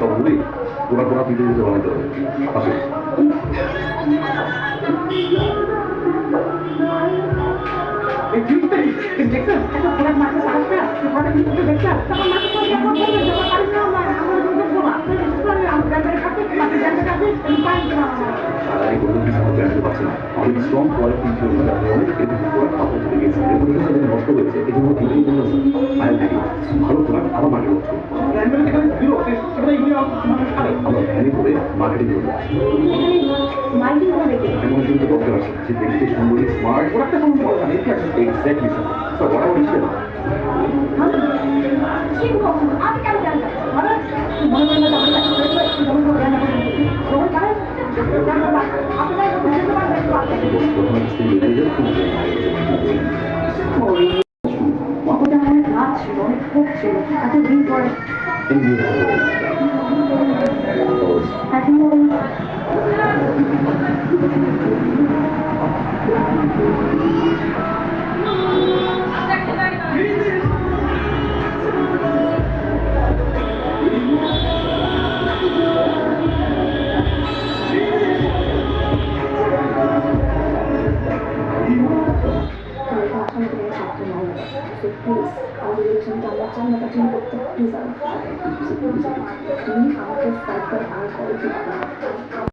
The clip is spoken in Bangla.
সবগুলি গোড়া গোড়া পৃথিবীতে বানাইতে হবে আসে আর এই গরুর কিছু আমার জানতে পারছি না অনেক স্ট্রং কোয়ালিটি ছিল না আমি অনেক এরকম করে কাপড় চলে গেছি রেপুটেশন সেখানে নষ্ট হয়েছে এই জন্য কিন্তু বললাম আয় দেখি ভালো প্রোডাক্ট আবার মার্কেট হচ্ছে আমরা ভ্যালি করে মার্কেটিং করবো এমন কিন্তু ডক্টর আছে যে দেখতে সুন্দরী স্মার্ট প্রোডাক্টটা সম্বন্ধে এক্স্যাক্টলি স্যার ওরা বলছিল প্লিজ আমাদের রিলেশনটা আমরা চাই না কন্টিনিউ করতে প্লিজ তুমি আমাকে সাইড করে আর কল দিও